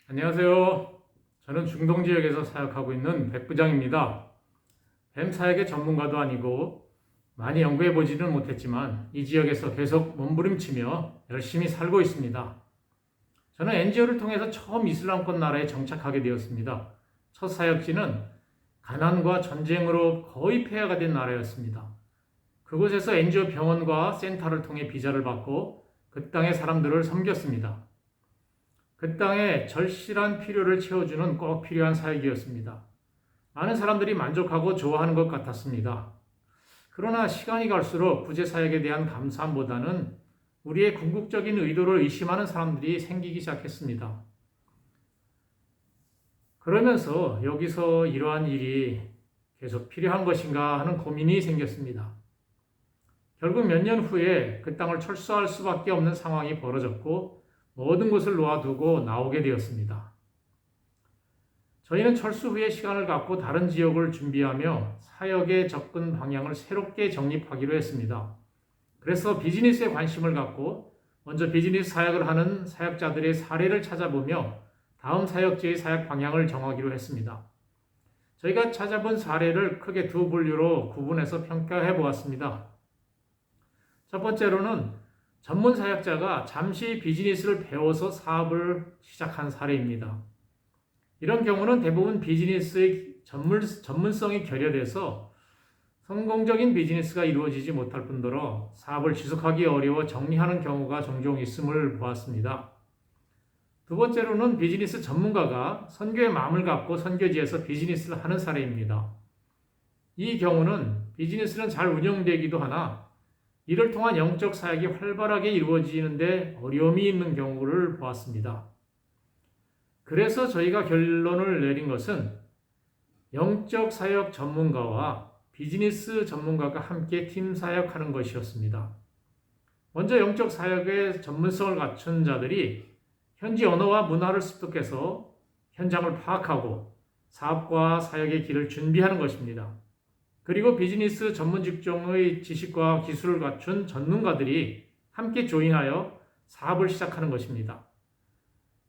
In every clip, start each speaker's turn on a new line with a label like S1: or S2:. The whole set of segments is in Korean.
S1: 안녕하세요. 저는 중동 지역에서 사역하고 있는 백 부장입니다. 뱀 사역의 전문가도 아니고 많이 연구해 보지는 못했지만 이 지역에서 계속 몸부림치며 열심히 살고 있습니다. 저는 NGO를 통해서 처음 이슬람권 나라에 정착하게 되었습니다. 첫 사역지는 가난과 전쟁으로 거의 폐하가 된 나라였습니다. 그곳에서 NGO 병원과 센터를 통해 비자를 받고 그 땅의 사람들을 섬겼습니다. 그 땅의 절실한 필요를 채워주는 꼭 필요한 사역이었습니다. 많은 사람들이 만족하고 좋아하는 것 같았습니다. 그러나 시간이 갈수록 구제 사역에 대한 감사함보다는 우리의 궁극적인 의도를 의심하는 사람들이 생기기 시작했습니다. 그러면서 여기서 이러한 일이 계속 필요한 것인가 하는 고민이 생겼습니다. 결국 몇 년 후에 그 땅을 철수할 수밖에 없는 상황이 벌어졌고 모든 것을 놓아두고 나오게 되었습니다. 저희는 철수 후에 시간을 갖고 다른 지역을 준비하며 사역의 접근 방향을 새롭게 정립하기로 했습니다. 그래서 비즈니스에 관심을 갖고 먼저 비즈니스 사역을 하는 사역자들의 사례를 찾아보며 다음 사역지의 사역 방향을 정하기로 했습니다. 저희가 찾아본 사례를 크게 두 분류로 구분해서 평가해 보았습니다. 첫 번째로는 전문 사역자가 잠시 비즈니스를 배워서 사업을 시작한 사례입니다. 이런 경우는 대부분 비즈니스의 전문성이 결여돼서 성공적인 비즈니스가 이루어지지 못할 뿐더러 사업을 지속하기 어려워 정리하는 경우가 종종 있음을 보았습니다. 두 번째로는 비즈니스 전문가가 선교의 마음을 갖고 선교지에서 비즈니스를 하는 사례입니다. 이 경우는 비즈니스는 잘 운영되기도 하나 이를 통한 영적 사역이 활발하게 이루어지는데 어려움이 있는 경우를 보았습니다. 그래서 저희가 결론을 내린 것은 영적 사역 전문가와 비즈니스 전문가가 함께 팀 사역하는 것이었습니다. 먼저 영적 사역의 전문성을 갖춘 자들이 현지 언어와 문화를 습득해서 현장을 파악하고 사업과 사역의 길을 준비하는 것입니다. 그리고 비즈니스 전문 직종의 지식과 기술을 갖춘 전문가들이 함께 조인하여 사업을 시작하는 것입니다.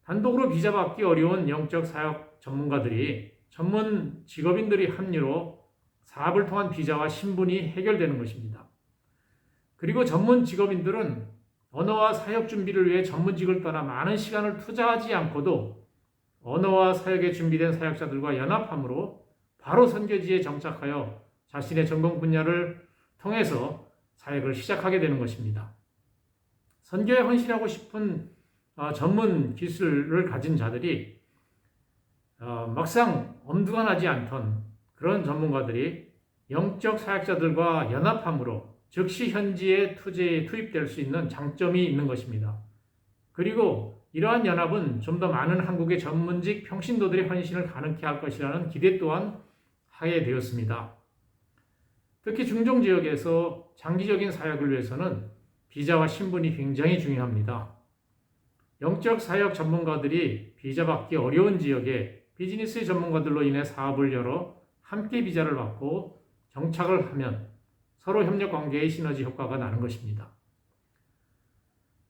S1: 단독으로 비자 받기 어려운 영적 사역 전문가들이 전문 직업인들의 합류로 사업을 통한 비자와 신분이 해결되는 것입니다. 그리고 전문 직업인들은 언어와 사역 준비를 위해 전문직을 떠나 많은 시간을 투자하지 않고도 언어와 사역에 준비된 사역자들과 연합함으로 바로 선교지에 정착하여 자신의 전공 분야를 통해서 사역을 시작하게 되는 것입니다. 선교에 헌신하고 싶은 전문 기술을 가진 자들이 막상 엄두가 나지 않던 그런 전문가들이 영적 사역자들과 연합함으로 즉시 현지의 투자에 투입될 수 있는 장점이 있는 것입니다. 그리고 이러한 연합은 좀 더 많은 한국의 전문직 평신도들의 헌신을 가능케 할 것이라는 기대 또한 하게 되었습니다. 특히 중동 지역에서 장기적인 사역을 위해서는 비자와 신분이 굉장히 중요합니다. 영적 사역 전문가들이 비자 받기 어려운 지역에 비즈니스 전문가들로 인해 사업을 열어 함께 비자를 받고 정착을 하면 서로 협력 관계의 시너지 효과가 나는 것입니다.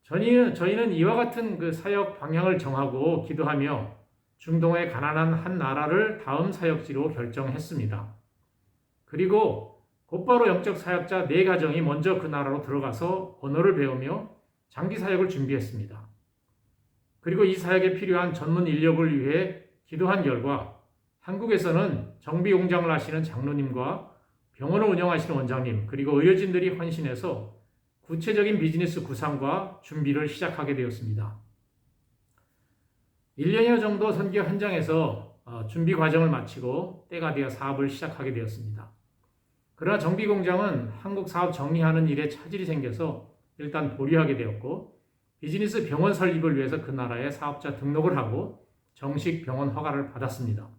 S1: 저희는 이와 같은 그 사역 방향을 정하고 기도하며 중동의 가난한 한 나라를 다음 사역지로 결정했습니다. 그리고 곧바로 영적 사역자 4가정이 먼저 그 나라로 들어가서 언어를 배우며 장기 사역을 준비했습니다. 그리고 이 사역에 필요한 전문 인력을 위해 기도한 결과 한국에서는 정비 공장을 하시는 장로님과 병원을 운영하시는 원장님 그리고 의료진들이 헌신해서 구체적인 비즈니스 구상과 준비를 시작하게 되었습니다. 1년여 정도 선교 현장에서 준비 과정을 마치고 때가 되어 사업을 시작하게 되었습니다. 그러나 정비 공장은 한국 사업 정리하는 일에 차질이 생겨서 일단 보류하게 되었고 비즈니스 병원 설립을 위해서 그 나라에 사업자 등록을 하고 정식 병원 허가를 받았습니다.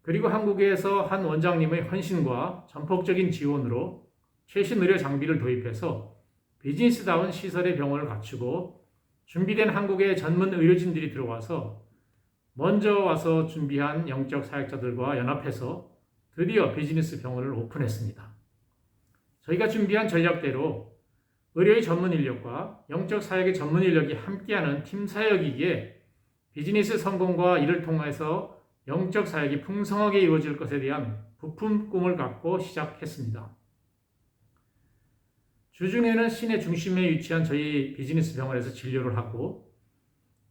S1: 그리고 한국에서 한 원장님의 헌신과 전폭적인 지원으로 최신 의료 장비를 도입해서 비즈니스다운 시설의 병원을 갖추고 준비된 한국의 전문 의료진들이 들어와서 먼저 와서 준비한 영적 사역자들과 연합해서 드디어 비즈니스 병원을 오픈했습니다. 저희가 준비한 전략대로 의료의 전문 인력과 영적 사역의 전문 인력이 함께하는 팀 사역이기에 비즈니스 성공과 이를 통해서 영적 사역이 풍성하게 이루어질 것에 대한 부푼 꿈을 갖고 시작했습니다. 주중에는 시내 중심에 위치한 저희 비즈니스 병원에서 진료를 하고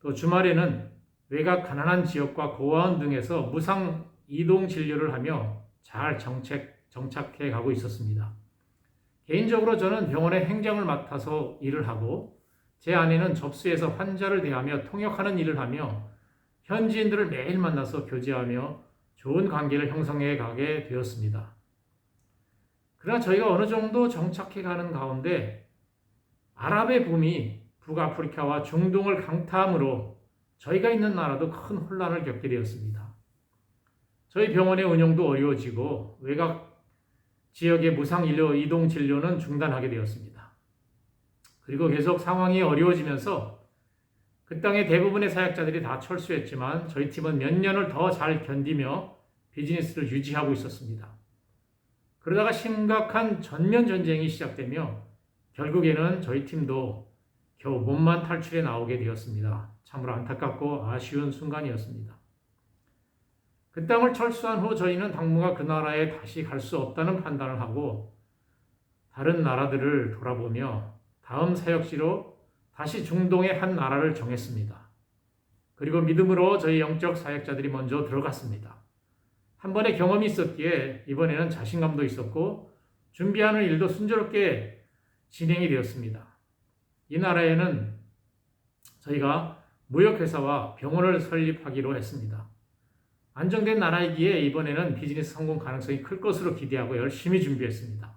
S1: 또 주말에는 외곽 가난한 지역과 고아원 등에서 무상 이동 진료를 하며 잘 정착해 가고 있었습니다. 개인적으로 저는 병원의 행정을 맡아서 일을 하고 제 아내는 접수해서 환자를 대하며 통역하는 일을 하며 현지인들을 매일 만나서 교제하며 좋은 관계를 형성해 가게 되었습니다. 그러나 저희가 어느 정도 정착해 가는 가운데 아랍의 붐이 북아프리카와 중동을 강타함으로 저희가 있는 나라도 큰 혼란을 겪게 되었습니다. 저희 병원의 운영도 어려워지고 외곽 지역의 무상 이동 진료는 중단하게 되었습니다. 그리고 계속 상황이 어려워지면서 그 땅의 대부분의 사역자들이 다 철수했지만 저희 팀은 몇 년을 더 잘 견디며 비즈니스를 유지하고 있었습니다. 그러다가 심각한 전면 전쟁이 시작되며 결국에는 저희 팀도 겨우 몸만 탈출해 나오게 되었습니다. 참으로 안타깝고 아쉬운 순간이었습니다. 그 땅을 철수한 후 저희는 당분간 그 나라에 다시 갈 수 없다는 판단을 하고 다른 나라들을 돌아보며 다음 사역지로 다시 중동의 한 나라를 정했습니다. 그리고 믿음으로 저희 영적 사역자들이 먼저 들어갔습니다. 한 번의 경험이 있었기에 이번에는 자신감도 있었고 준비하는 일도 순조롭게 진행이 되었습니다. 이 나라에는 저희가 무역회사와 병원을 설립하기로 했습니다. 안정된 나라이기에 이번에는 비즈니스 성공 가능성이 클 것으로 기대하고 열심히 준비했습니다.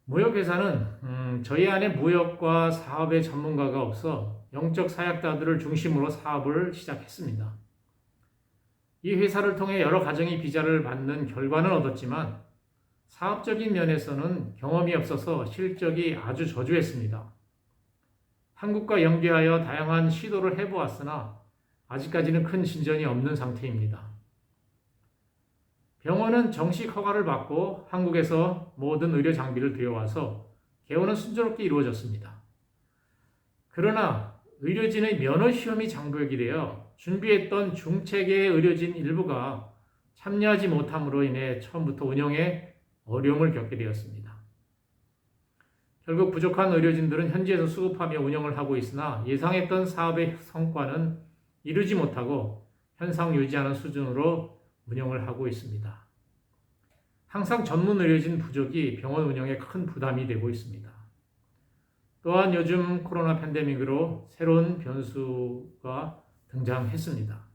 S1: 무역회사는 저희 안에 무역과 사업의 전문가가 없어 영적 사역자들을 중심으로 사업을 시작했습니다. 이 회사를 통해 여러 가정이 비자를 받는 결과는 얻었지만 사업적인 면에서는 경험이 없어서 실적이 아주 저조했습니다. 한국과 연계하여 다양한 시도를 해보았으나 아직까지는 큰 진전이 없는 상태입니다. 병원은 정식 허가를 받고 한국에서 모든 의료 장비를 들여와서 개원은 순조롭게 이루어졌습니다. 그러나 의료진의 면허 시험이 장벽이 되어 준비했던 중체계의 의료진 일부가 참여하지 못함으로 인해 처음부터 운영에 어려움을 겪게 되었습니다. 결국 부족한 의료진들은 현지에서 수급하며 운영을 하고 있으나 예상했던 사업의 성과는 이루지 못하고 현상 유지하는 수준으로 운영을 하고 있습니다. 항상 전문 의료진 부족이 병원 운영에 큰 부담이 되고 있습니다. 또한 요즘 코로나 팬데믹으로 새로운 변수가 등장했습니다.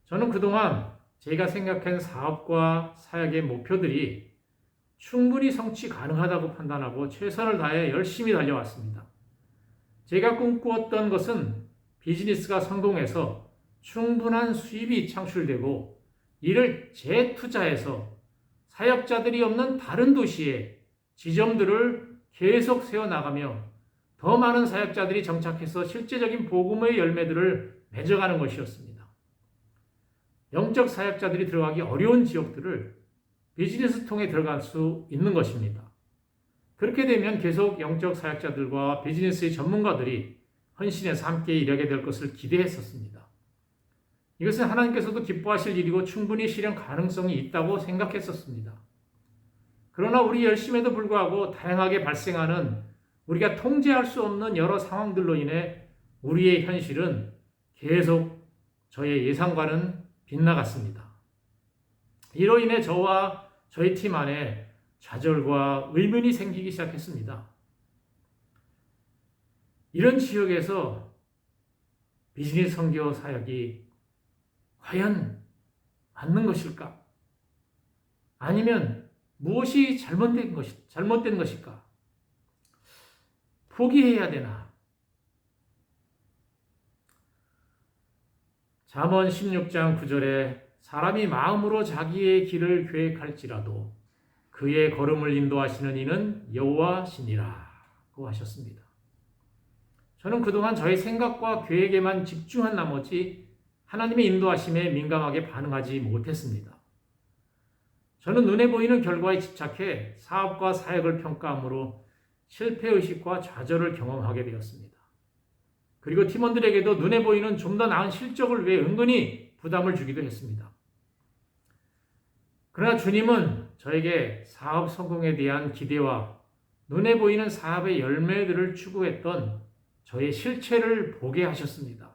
S1: 저는 그동안 제가 생각한 사업과 사역의 목표들이 충분히 성취 가능하다고 판단하고 최선을 다해 열심히 달려왔습니다. 제가 꿈꾸었던 것은 비즈니스가 성공해서 충분한 수입이 창출되고 이를 재투자해서 사역자들이 없는 다른 도시에 지점들을 계속 세워나가며 더 많은 사역자들이 정착해서 실제적인 복음의 열매들을 맺어가는 것이었습니다. 영적 사역자들이 들어가기 어려운 지역들을 비즈니스 통해 들어갈 수 있는 것입니다. 그렇게 되면 계속 영적 사역자들과 비즈니스의 전문가들이 헌신해서 함께 일하게 될 것을 기대했었습니다. 이것은 하나님께서도 기뻐하실 일이고 충분히 실현 가능성이 있다고 생각했었습니다. 그러나 우리 열심에도 불구하고 다양하게 발생하는 우리가 통제할 수 없는 여러 상황들로 인해 우리의 현실은 계속 저의 예상과는 빗나갔습니다. 이로 인해 저와 저희 팀 안에 좌절과 의문이 생기기 시작했습니다. 이런 지역에서 비즈니스 선교 사역이 과연 맞는 것일까? 아니면 무엇이 잘못된 것일까? 포기해야 되나? 잠언 16장 9절에 사람이 마음으로 자기의 길을 계획할지라도 그의 걸음을 인도하시는 이는 여호와시니라고 하셨습니다. 저는 그동안 저의 생각과 계획에만 집중한 나머지 하나님의 인도하심에 민감하게 반응하지 못했습니다. 저는 눈에 보이는 결과에 집착해 사업과 사역을 평가함으로 실패의식과 좌절을 경험하게 되었습니다. 그리고 팀원들에게도 눈에 보이는 좀 더 나은 실적을 위해 은근히 부담을 주기도 했습니다. 그러나 주님은 저에게 사업 성공에 대한 기대와 눈에 보이는 사업의 열매들을 추구했던 저의 실체를 보게 하셨습니다.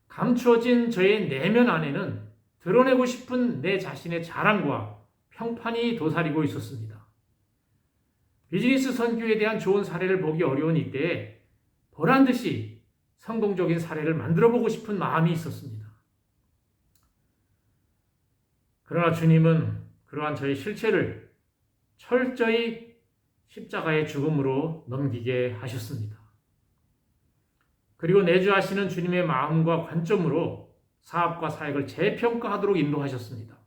S1: 감추어진 저의 내면 안에는 드러내고 싶은 내 자신의 자랑과 평판이 도사리고 있었습니다. 비즈니스 선교에 대한 좋은 사례를 보기 어려운 이때에 보란듯이 성공적인 사례를 만들어 보고 싶은 마음이 있었습니다. 그러나 주님은 그러한 저의 실체를 철저히 십자가의 죽음으로 넘기게 하셨습니다. 그리고 내주하시는 주님의 마음과 관점으로 사업과 사역을 재평가하도록 인도하셨습니다.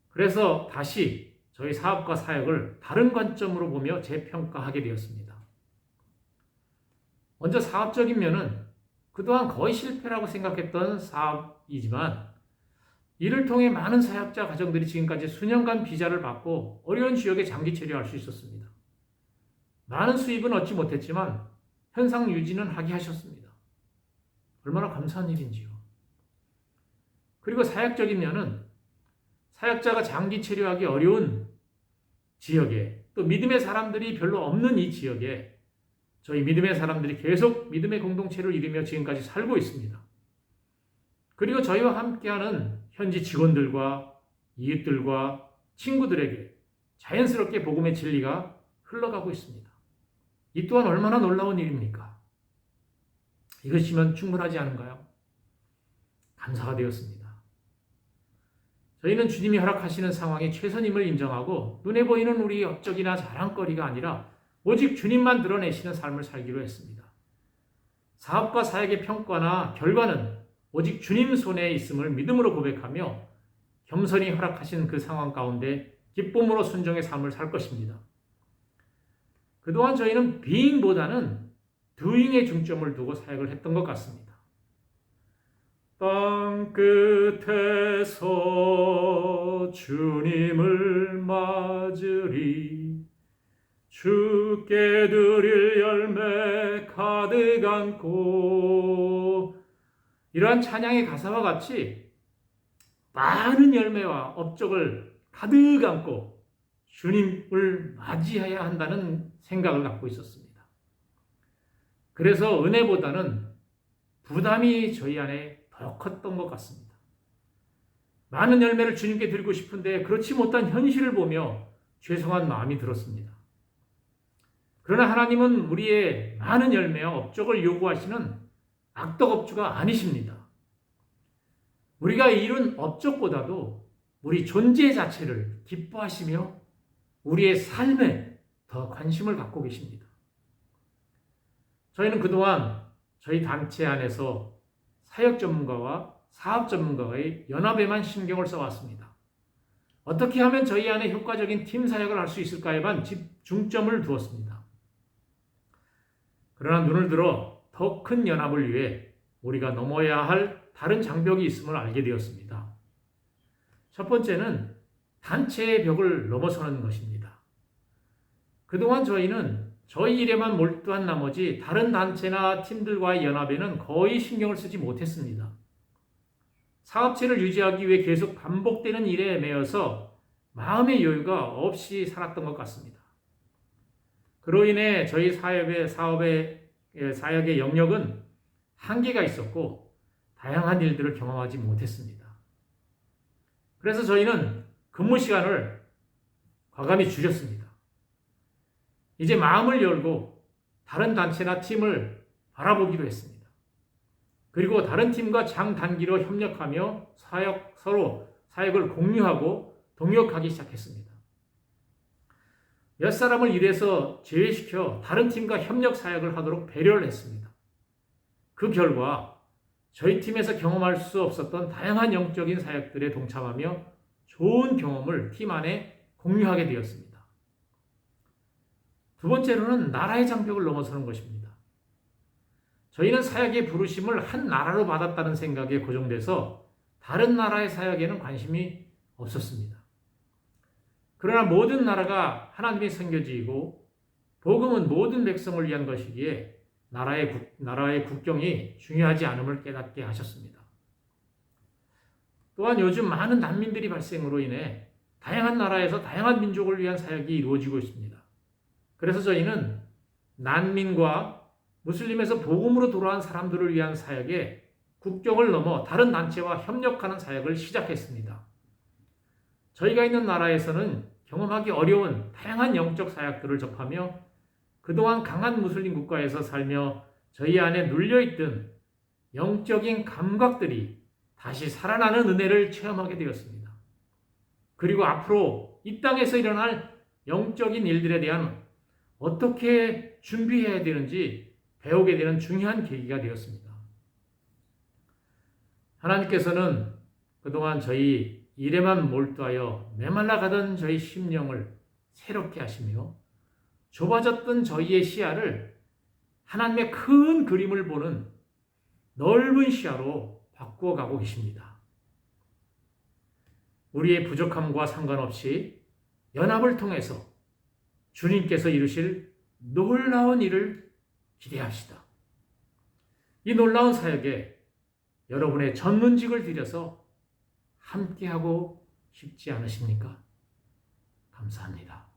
S1: 그래서 다시 저희 사업과 사역을 다른 관점으로 보며 재평가하게 되었습니다. 먼저 사업적인 면은 그동안 거의 실패라고 생각했던 사업이지만 이를 통해 많은 사역자 가정들이 지금까지 수년간 비자를 받고 어려운 지역에 장기 체류할 수 있었습니다. 많은 수입은 얻지 못했지만 현상 유지는 하게 하셨습니다. 얼마나 감사한 일인지요. 그리고 사역적인 면은 사역자가 장기 체류하기 어려운 지역에 또 믿음의 사람들이 별로 없는 이 지역에 저희 믿음의 사람들이 계속 믿음의 공동체를 이루며 지금까지 살고 있습니다. 그리고 저희와 함께하는 현지 직원들과 이웃들과 친구들에게 자연스럽게 복음의 진리가 흘러가고 있습니다. 이 또한 얼마나 놀라운 일입니까? 이것이면 충분하지 않은가요? 감사가 되었습니다. 저희는 주님이 허락하시는 상황이 최선임을 인정하고 눈에 보이는 우리 업적이나 자랑거리가 아니라 오직 주님만 드러내시는 삶을 살기로 했습니다. 사업과 사역의 평가나 결과는 오직 주님 손에 있음을 믿음으로 고백하며 겸손히 허락하신 그 상황 가운데 기쁨으로 순종의 삶을 살 것입니다. 그동안 저희는 being보다는 doing에 중점을 두고 사역을 했던 것 같습니다. 땅 끝에서 주님을 맞으리 주께 드릴 열매 가득 안고 이러한 찬양의 가사와 같이 많은 열매와 업적을 가득 안고 주님을 맞이해야 한다는 생각을 갖고 있었습니다. 그래서 은혜보다는 부담이 저희 안에 더 컸던 것 같습니다. 많은 열매를 주님께 드리고 싶은데 그렇지 못한 현실을 보며 죄송한 마음이 들었습니다. 그러나 하나님은 우리의 많은 열매와 업적을 요구하시는 악덕업주가 아니십니다. 우리가 이룬 업적보다도 우리 존재 자체를 기뻐하시며 우리의 삶에 더 관심을 갖고 계십니다. 저희는 그동안 저희 단체 안에서 사역 전문가와 사업 전문가의 연합에만 신경을 써왔습니다. 어떻게 하면 저희 안에 효과적인 팀 사역을 할 수 있을까에만 중점을 두었습니다. 그러나 눈을 들어 더 큰 연합을 위해 우리가 넘어야 할 다른 장벽이 있음을 알게 되었습니다. 첫 번째는 단체의 벽을 넘어서는 것입니다. 그동안 저희는 저희 일에만 몰두한 나머지 다른 단체나 팀들과의 연합에는 거의 신경을 쓰지 못했습니다. 사업체를 유지하기 위해 계속 반복되는 일에 매여서 마음의 여유가 없이 살았던 것 같습니다. 그로 인해 저희 사역의 영역은 한계가 있었고 다양한 일들을 경험하지 못했습니다. 그래서 저희는 근무 시간을 과감히 줄였습니다. 이제 마음을 열고 다른 단체나 팀을 바라보기로 했습니다. 그리고 다른 팀과 장단기로 협력하며 서로 사역을 공유하고 동역하기 시작했습니다. 몇 사람을 일해서 제외시켜 다른 팀과 협력 사역을 하도록 배려를 했습니다. 그 결과 저희 팀에서 경험할 수 없었던 다양한 영적인 사역들에 동참하며 좋은 경험을 팀 안에 공유하게 되었습니다. 두 번째로는 나라의 장벽을 넘어서는 것입니다. 저희는 사역의 부르심을 한 나라로 받았다는 생각에 고정돼서 다른 나라의 사역에는 관심이 없었습니다. 그러나 모든 나라가 하나님의 선교지이고 복음은 모든 백성을 위한 것이기에 나라의 국경이 중요하지 않음을 깨닫게 하셨습니다. 또한 요즘 많은 난민들이 발생으로 인해 다양한 나라에서 다양한 민족을 위한 사역이 이루어지고 있습니다. 그래서 저희는 난민과 무슬림에서 복음으로 돌아온 사람들을 위한 사역에 국경을 넘어 다른 단체와 협력하는 사역을 시작했습니다. 저희가 있는 나라에서는 경험하기 어려운 다양한 영적 사역들을 접하며 그동안 강한 무슬림 국가에서 살며 저희 안에 눌려있던 영적인 감각들이 다시 살아나는 은혜를 체험하게 되었습니다. 그리고 앞으로 이 땅에서 일어날 영적인 일들에 대한 어떻게 준비해야 되는지 배우게 되는 중요한 계기가 되었습니다. 하나님께서는 그동안 저희 일에만 몰두하여 메말라 가던 저희 심령을 새롭게 하시며 좁아졌던 저희의 시야를 하나님의 큰 그림을 보는 넓은 시야로 바꾸어 가고 계십니다. 우리의 부족함과 상관없이 연합을 통해서 주님께서 이루실 놀라운 일을 기대합시다. 이 놀라운 사역에 여러분의 전문직을 들여서 함께하고 싶지 않으십니까? 감사합니다.